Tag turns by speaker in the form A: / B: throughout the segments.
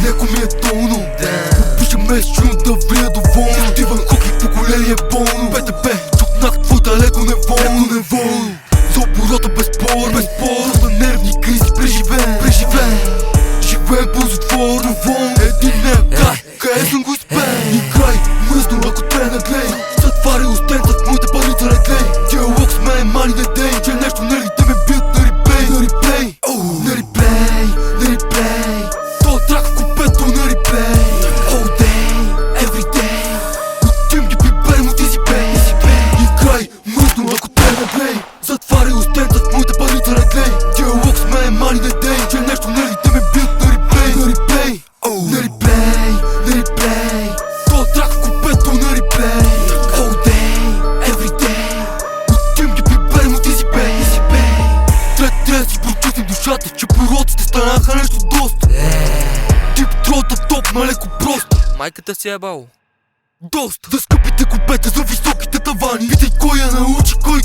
A: леко ми е долно. Обичам ме с чуната влия доволно. Стивън Хоки поколение болно. БТП, чукнах твоята леко неволно. За оборота безспорно. Доста нервни кризи преживеем. Живеем ползотворно, волно. Един не е край, къде съм го изпея. И край, мръсно ако те наглей. Затваря устенца в моите парите не глей. Диалог с мен мани не дей. Че нещо нали те ме бият на реплей. На реплей. То трак в купето на реплей. All day, every day. Отим ги приберем от Easy Pay. И край, мръсно ако те наглей. Затваря устенца в моите парите не глей. Диалог с мен мани не дей. Че нещо нали те ме бият на реплей. На реплей. То трак в купето на реплей. All day, every day. Отим ги приберем от Easy Pay. Трябва да си прочистим душата, че пророците станаха нещо доста. Тип трота топ, малеко просто.
B: Майката си е бал.
A: Доста. За скъпите купета, за високите тавани. Питай кой я научи, кой.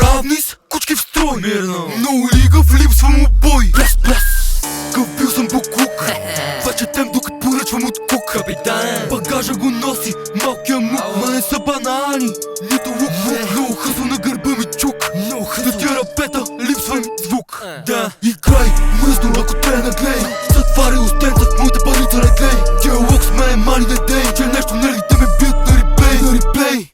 A: Равни с кучки в строй.
B: Мирно.
A: Много лига, липсва му бой. Пляс. Къв бил съм буклук. Вече тем докато поръчвам от кук.
B: Капитан.
A: Багажа го носи малкия мук. Ма не са банани, нито лук. Много хъсъл на гърба ми чук. За тия рапета липсва ми звук.
B: Да.
A: И край, мръсно ако те наглей. Затваря устенца в моите парите не глей. Диалог с мен мани не дей. Че нещо нали те ме бият на реплей.